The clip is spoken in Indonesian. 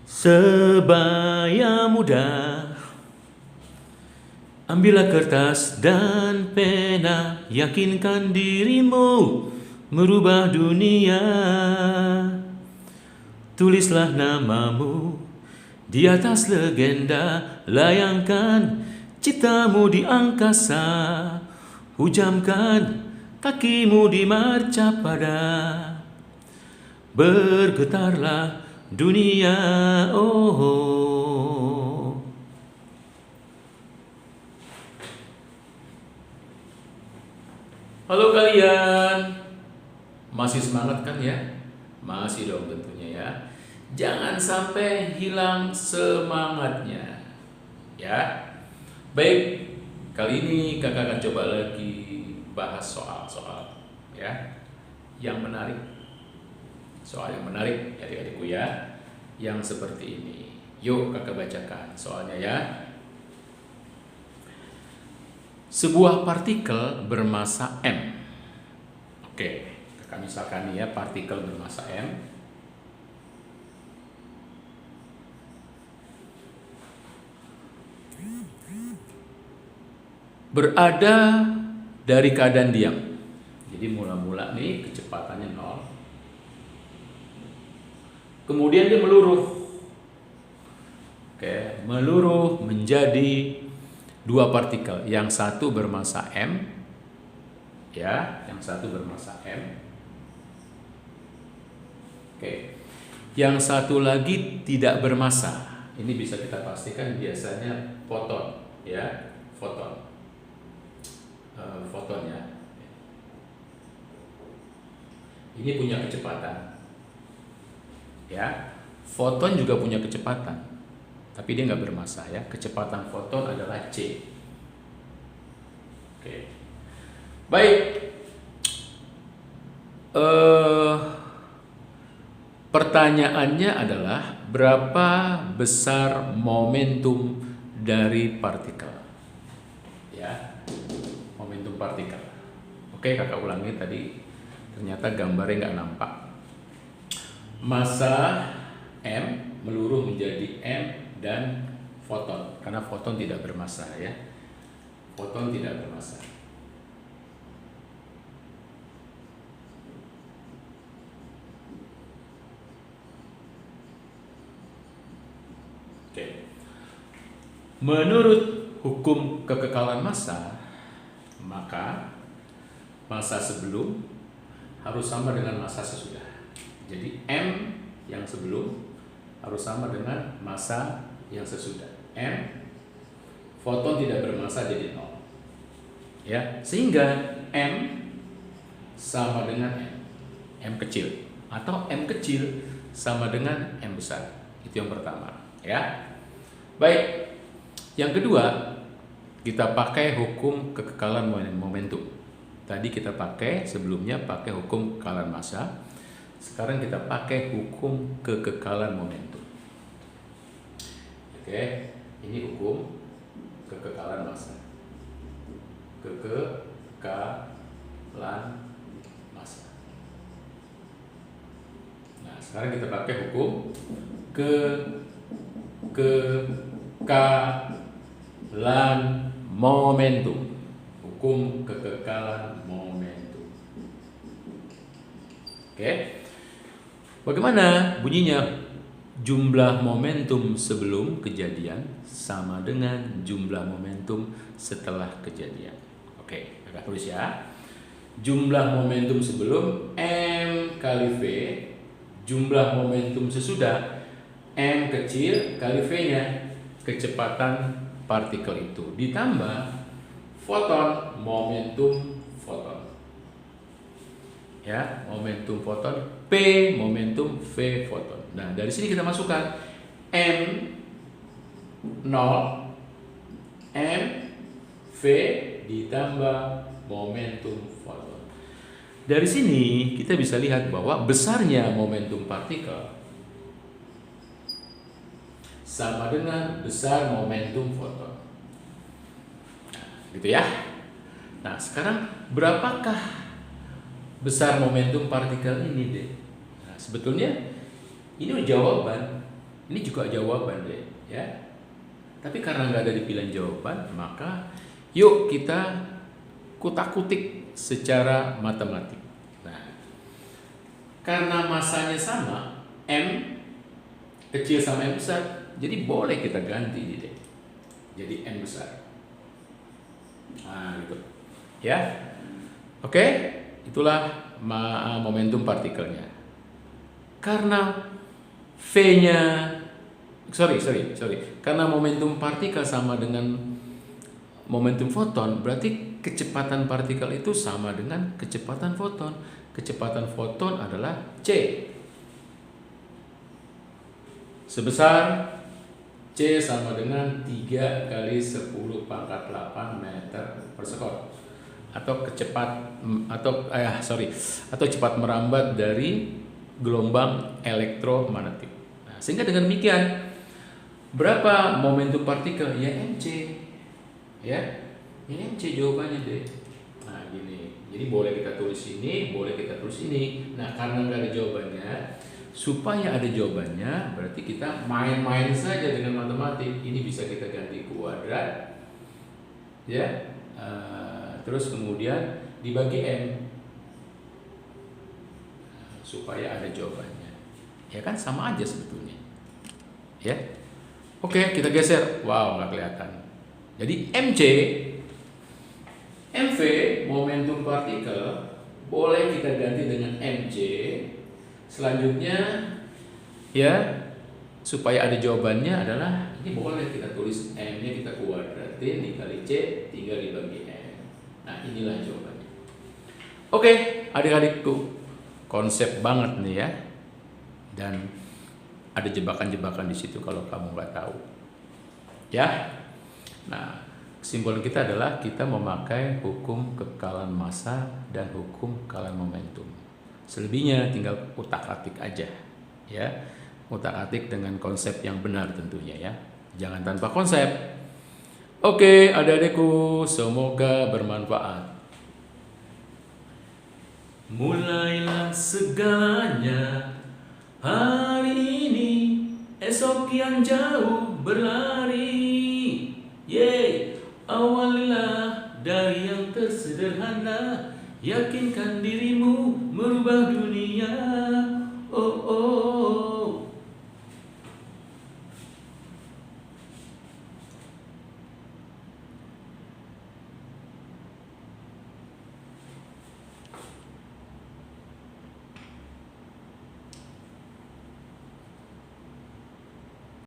Sebaya muda, ambillah kertas dan pena, yakinkan dirimu merubah dunia. Tulislah namamu di atas legenda, layangkan ciptamu di angkasa, hujamkan kakimu di marcapada, bergetarlah dunia. Oh. Halo kalian, masih semangat kan ya? Masih dong tentunya ya. Jangan sampai hilang semangatnya ya. Baik, kali ini kakak akan coba lagi bahas soal-soal ya yang menarik. Soal yang menarik adik-adikku ya, yang seperti ini. Yuk kakak bacakan soalnya ya. Sebuah partikel bermasa M. Oke, kakak misalkan nih ya, partikel bermasa M. Berada dari keadaan diam. Jadi mula-mula nih kecepatannya 0. Kemudian dia meluruh. Oke, meluruh menjadi dua partikel. Yang satu bermasa M, ya, yang satu bermasa M. Oke, yang satu lagi tidak bermasa. Ini bisa kita pastikan biasanya foton, ya, foton, foton ya. Ini punya kecepatan, ya. Foton juga punya kecepatan, tapi dia nggak bermasa ya. Kecepatan foton adalah c. Oke, baik. Pertanyaannya adalah berapa besar momentum dari partikel? Ya, momentum partikel. Oke, kakak ulangi tadi. Ternyata gambarnya nggak nampak. Massa M meluruh menjadi M dan foton, karena foton tidak bermassa ya. Foton tidak bermassa. Oke. Menurut hukum kekekalan massa, maka massa sebelum harus sama dengan massa sesudah. Jadi M yang sebelum harus sama dengan massa yang sesudah. M, foton tidak bermassa jadi 0. Ya, sehingga M sama dengan M kecil, atau M kecil sama dengan M besar. Itu yang pertama, ya. Baik. Yang kedua, kita pakai hukum kekekalan momentum. Tadi kita pakai, sebelumnya pakai hukum kekekalan massa. Sekarang kita pakai hukum kekekalan momentum. Oke, ini hukum kekekalan massa. Kekekalan massa. Nah, sekarang kita pakai hukum kekekalan momentum. Hukum kekekalan momentum. Oke. Bagaimana bunyinya? Jumlah momentum sebelum kejadian sama dengan jumlah momentum setelah kejadian. Oke, kakak tulis ya. Jumlah momentum sebelum M kali V, jumlah momentum sesudah M kecil kali V-nya, kecepatan partikel itu, ditambah foton, momentum foton. Ya, momentum foton P, momentum V foton. Nah, dari sini kita masukkan M 0, M V ditambah momentum foton. Dari sini kita bisa lihat bahwa besarnya momentum partikel sama dengan besar momentum foton. Gitu ya. Nah, sekarang berapakah besar momentum partikel ini deh? Nah, sebetulnya ini jawaban Ini juga jawaban deh, ya. Tapi karena nggak ada di pilihan jawaban, maka yuk kita kutak-kutik secara matematik. Nah, karena masanya sama, M kecil sama M besar, jadi boleh kita ganti nih deh. Jadi M besar. Nah, gitu. Ya. Oke, itulah momentum partikelnya. Karena V-nya sorry. Karena momentum partikel sama dengan momentum foton, berarti kecepatan partikel itu sama dengan kecepatan foton. Kecepatan foton adalah C. Sebesar C sama dengan 3 kali 10 pangkat 8 meter per sekon. Atau cepat merambat dari gelombang elektromagnetik. Nah, sehingga dengan demikian, berapa momentum partikel? Ya mc. Ya mc jawabannya deh. Nah, gini. Jadi boleh kita tulis ini, boleh kita tulis ini. Nah, karena nggak ada jawabannya, supaya ada jawabannya, berarti kita main-main saja dengan matematik. Ini bisa kita ganti kuadrat, ya. Terus kemudian dibagi M, supaya ada jawabannya. Ya kan, sama aja sebetulnya. Ya. Oke, kita geser. Wow, nggak kelihatan. Jadi MV momentum partikel boleh kita ganti dengan mc. Selanjutnya, ya, supaya ada jawabannya adalah ini boleh kita tulis M-nya kita kuadratin dikali C tinggal dibagi M. Nah, inilah jawabannya. Oke, adik-adikku, konsep banget nih ya. Dan ada jebakan-jebakan di situ kalau kamu nggak tahu. Ya. Nah, kesimpulan kita adalah kita memakai hukum kekekalan massa dan hukum kekekalan momentum. Selebihnya tinggal utak-atik aja, ya. Utak-atik dengan konsep yang benar tentunya ya. Jangan tanpa konsep. Oke, adik-adikku, semoga bermanfaat. Mulailah segalanya hari ini, esok kian jauh berlari. Awalilah dari yang tersederhana, yakinkan dirimu merubah